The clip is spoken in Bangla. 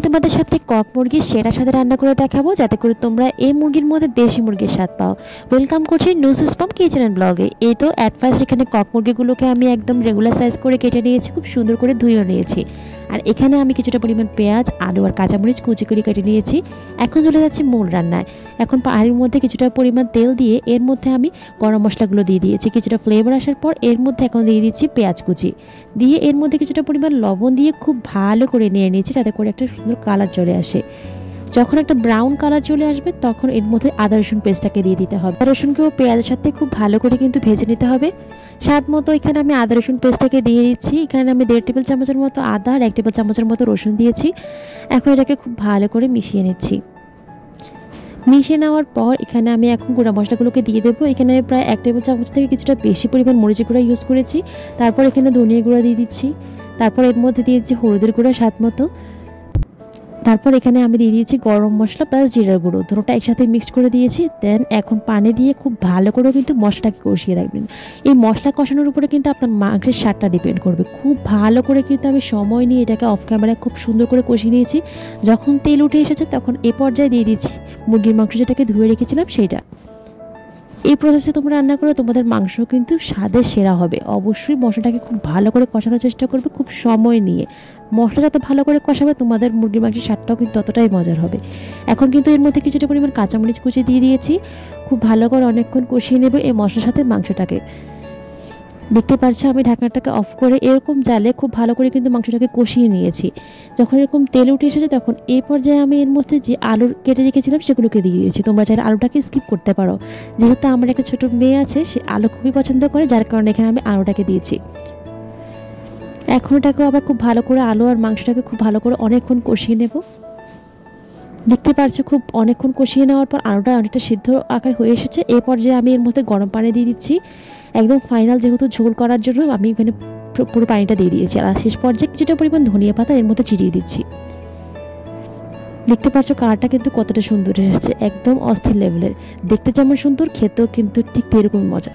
তোমাদের সাথে কক মুরগির সেরা স্বাদে রান্না করে দেখাবো, যাতে করে তোমরা এই মুরগির মধ্যে দেশি মুরগির স্বাদ পাও। ওয়েলকাম করছি নুসুস পম কিচেন অ্যান্ড ব্লগে। এই তো অ্যাট ফার্স্ট এখানে কক মুরগিগুলোকে আমি একদম রেগুলার সাইজ করে কেটে নিয়েছি, খুব সুন্দর করে ধুয়েও নিয়েছি। আর এখানে আমি কিছুটা পরিমাণ পেঁয়াজ, আলু আর কাঁচামরিচ কুচি করে কেটে নিয়েছি। এখন চলে যাচ্ছি মূল রান্নায়। এখন পাহাড়ির মধ্যে কিছুটা পরিমাণ তেল দিয়ে এর মধ্যে আমি গরম মশলাগুলো দিয়ে দিয়েছি। কিছুটা ফ্লেভার আসার পর এর মধ্যে এখন দিয়ে দিচ্ছি পেঁয়াজ কুচি, দিয়ে এর মধ্যে কিছুটা পরিমাণ লবণ দিয়ে খুব ভালো করে নিয়ে নিয়েছি, যাতে করে একটা সুন্দর কালার চলে আসে। যখন একটা ব্রাউন কালার চলে আসবে তখন এর মধ্যে আদা রসুন পেস্টটাকে দিয়ে দিতে হবে। আদা রসুনকেও পেঁয়াজের সাথে খুব ভালো করে কিন্তু ভেজে নিতে হবে। স্বাদ মতো এখানে আমি আদা রসুন পেস্টটাকে দিয়ে দিচ্ছি। এখানে আমি 1.5 টেবিল চামচের মতো আদা আর 1 টেবিল চামচের মতো রসুন দিয়েছি। এখন এটাকে খুব ভালো করে মিশিয়ে নিচ্ছি। মিশিয়ে নেওয়ার পর এখানে আমি এখন গুঁড়া মশলাগুলোকে দিয়ে দেবো। এখানে প্রায় 1 টেবিল চামচ থেকে কিছুটা বেশি পরিমাণ মরিচের গুঁড়া ইউজ করেছি। তারপর এখানে ধনিয়ার গুঁড়া দিয়ে দিচ্ছি। তারপর এর মধ্যে দিয়ে দিচ্ছি হলুদের গুঁড়া স্বাদ মতো। তারপর এখানে আমি দিয়ে দিয়েছি গরম মশলা প্লাস জিরার গুঁড়ো, দুটোটা একসাথে মিক্সড করে দিয়েছি। দেন এখন পানি দিয়ে খুব ভালো করে কিন্তু মশলাটাকে কষিয়ে রাখবেন। এই মশলা কষানোর উপরে কিন্তু আপনার মাংসের স্বাদটা ডিপেন্ড করবে। খুব ভালো করে কিন্তু আমি সময় নিয়ে এটাকে অফ ক্যামেরায় খুব সুন্দর করে কষিয়ে নিয়েছি। যখন তেল উঠে এসেছে তখন এ পর্যায়ে দিয়ে দিচ্ছি মুরগির মাংস যেটাকে ধুয়ে রেখেছিলাম সেইটা। এই প্রসেসে তোমরা রান্না করে তোমাদের মাংস কিন্তু স্বাদে সেরা হবে। অবশ্যই মশলাটাকে খুব ভালো করে কষানোর চেষ্টা করবে, খুব সময় নিয়ে। মশলা যত ভালো করে কষাবে তোমাদের মুরগির মাংসের স্বাদটাও কিন্তু ততটাই মজার হবে। এখন কিন্তু এর মধ্যে কিছুটা পরিমাণ কাঁচামরিচ কুচি দিয়ে দিয়েছি। খুব ভালো করে অনেকক্ষণ কষিয়ে নেবে এই মশলার সাথে মাংসটাকে। দেখতে পাচ্ছ আমি ঢাকনাটাকে অফ করে এরকম জালে খুব ভালো করে কিন্তু মাংসটাকে কষিয়ে নিয়েছি। যখন এরকম তেল উঠে এসেছে তখন এই পর্যায়ে আমি এর মধ্যে যে আলু কেটে রেখেছিলাম সেগুলোকে দিয়ে দিয়েছি। তোমরা চাইলে আলুটাকে স্কিপ করতে পারো, যেহেতু আমার একটা ছোট মেয়ে আছে, সে আলু খুবই পছন্দ করে, যার কারণে এখানে আমি আলুটাকে দিয়েছি। এখন এটাকেও আবার খুব ভালো করে আলু আর মাংসটাকে খুব ভালো করে অনেকক্ষণ কষিয়ে নেব। দেখতে পাচ্ছ খুব অনেকক্ষণ কষিয়ে নেওয়ার পর আলুটা অনেকটা সিদ্ধ আকার হয়ে এসেছে। এই পর্যায়ে আমি এর মধ্যে গরম পানি দিয়ে দিচ্ছি। একদম ফাইনাল যেহেতু ঝোল করার জন্য আমি এখানে পুরো পানিটা দিয়ে দিয়েছি। আর শেষ পর্যায়ে কিছুটা পরিমাণ ধনিয়া পাতা এর মধ্যে ছিটিয়ে দিচ্ছি। দেখতে পাচ্ছ কালারটা কিন্তু কতটা সুন্দর এসেছে, একদম অস্থির লেভেলের। দেখতে যেমন সুন্দর, খেতেও কিন্তু ঠিক এরকমই মজা।